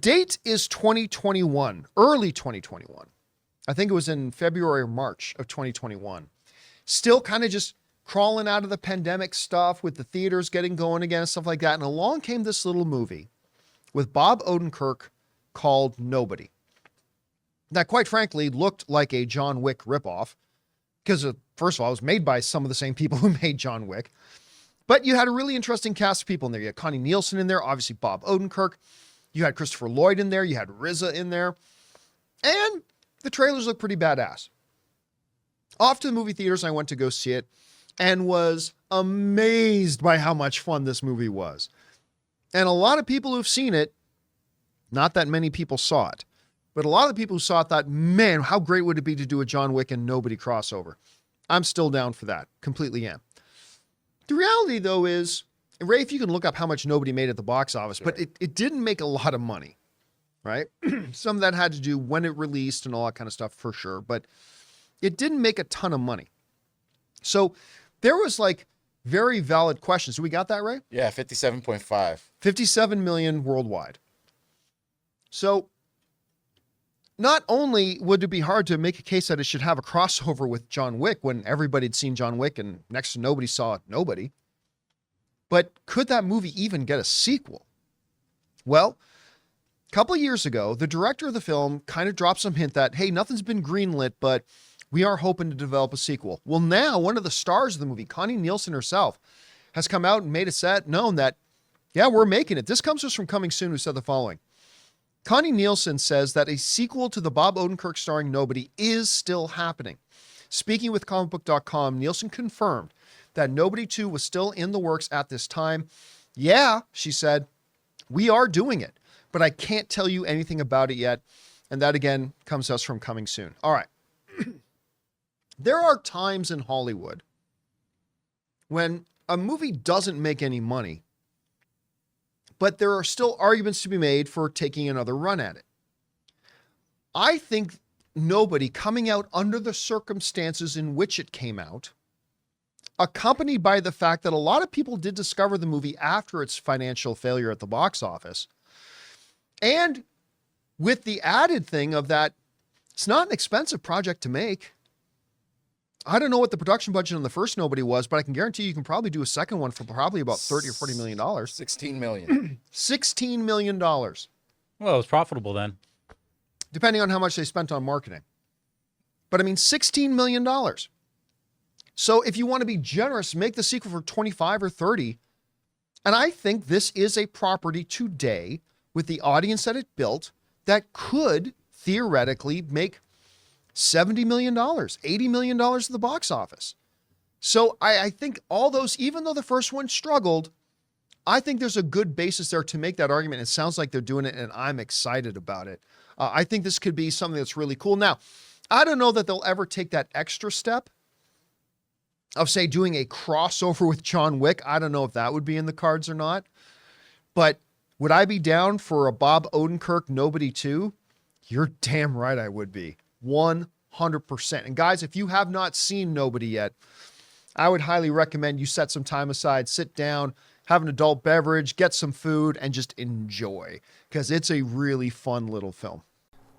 Date is 2021, early 2021. I think it was in February or March of 2021. Still kind of just crawling out of the pandemic stuff with the theaters getting going again and stuff like that. And along came this little movie with Bob Odenkirk called Nobody. That quite frankly looked like a John Wick ripoff because first of all, it was made by some of the same people who made John Wick. But you had a really interesting cast of people in there. You had Connie Nielsen in there, obviously Bob Odenkirk. You had Christopher Lloyd in there. You had RZA in there. And the trailers look pretty badass. Off to the movie theaters, I went to go see it and was amazed by how much fun this movie was. And a lot of people who've seen it, not that many people saw it, but a lot of the people who saw it thought, man, how great would it be to do a John Wick and Nobody crossover? I'm still down for that. Completely am. The reality, though, is, Ray, if you can look up how much Nobody made at the box office, but it didn't make a lot of money, right? Some of that had to do when it released and all that kind of stuff for sure, but it didn't make a ton of money. So there was like very valid questions. So we got that, Ray? Yeah, 57.5. 57 million worldwide. So not only would it be hard to make a case that it should have a crossover with John Wick when everybody had seen John Wick and next to nobody saw Nobody, but could that movie even get a sequel? Well, a couple of years ago, the director of the film kind of dropped some hint that, hey, nothing's been greenlit, but we are hoping to develop a sequel. Well, now one of the stars of the movie, Connie Nielsen herself, has come out and made it known that, yeah, we're making it. This comes just from Coming Soon, who said the following. Connie Nielsen says that a sequel to the Bob Odenkirk starring Nobody is still happening. Speaking with comicbook.com, Nielsen confirmed that Nobody 2 was still in the works at this time. Yeah, she said, we are doing it, but I can't tell you anything about it yet. And that again comes to us from Coming Soon. All right. There are times in Hollywood when a movie doesn't make any money, but there are still arguments to be made for taking another run at it. I think Nobody, coming out under the circumstances in which it came out, accompanied by the fact that a lot of people did discover the movie after its financial failure at the box office, and with the added thing of that, it's not an expensive project to make. I don't know what the production budget on the first Nobody was, but I can guarantee you can probably do a second one for probably about $30 or $40 million. $16 million. $16 million. Well, it was profitable then. Depending on how much they spent on marketing. But I mean, $16 million. So if you want to be generous, make the sequel for 25 or 30. And I think this is a property today with the audience that it built that could theoretically make $70 million, $80 million at the box office. So I think all those, even though the first one struggled, I think there's a good basis there to make that argument. It sounds like they're doing it, and I'm excited about it. I think this could be something that's really cool. Now, I don't know that they'll ever take that extra step of, say, doing a crossover with John Wick. I don't know if that would be in the cards or not. But would I be down for a Bob Odenkirk Nobody 2? You're damn right I would be. 100%. And guys, if you have not seen Nobody yet, I would highly recommend you set some time aside, sit down, have an adult beverage, get some food, and just enjoy, because it's a really fun little film.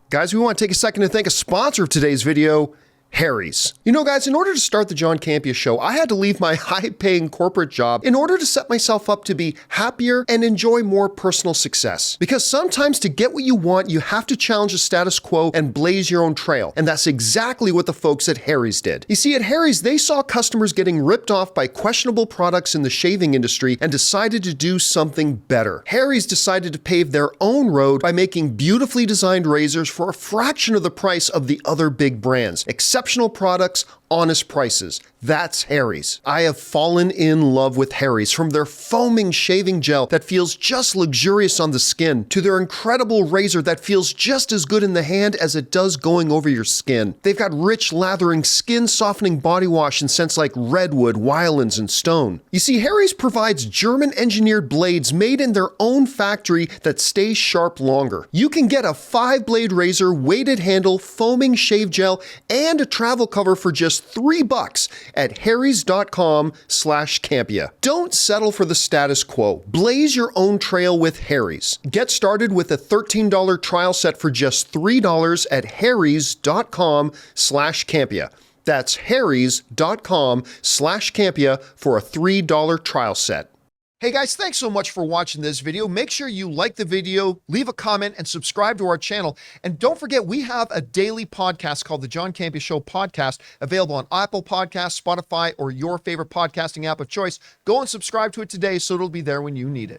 Guys, we want to take a second to thank a sponsor of today's video, Harry's. You know, guys, in order to start the John Campea Show, I had to leave my high-paying corporate job in order to set myself up to be happier and enjoy more personal success. Because sometimes to get what you want, you have to challenge the status quo and blaze your own trail. And that's exactly what the folks at Harry's did. You see, at Harry's, they saw customers getting ripped off by questionable products in the shaving industry and decided to do something better. Harry's decided to pave their own road by making beautifully designed razors for a fraction of the price of the other big brands. Exceptional products, honest prices. That's Harry's. I have fallen in love with Harry's, from their foaming shaving gel that feels just luxurious on the skin to their incredible razor that feels just as good in the hand as it does going over your skin. They've got rich, lathering, skin-softening body wash in scents like redwood, wildlands, and stone. You see, Harry's provides German-engineered blades made in their own factory that stay sharp longer. You can get a 5-blade razor, weighted handle, foaming shave gel, and a travel cover for just just $3 at harrys.com/Campea. Don't settle for the status quo. Blaze your own trail with Harry's. Get started with a $13 trial set for just $3 at harrys.com/Campea. That's harrys.com/Campea for a $3 trial set. Hey guys, thanks so much for watching this video. Make sure you like the video, leave a comment, and subscribe to our channel. And don't forget, we have a daily podcast called the John Campea Show podcast, available on Apple Podcasts, Spotify, or your favorite podcasting app of choice. Go and subscribe to it today so it'll be there when you need it.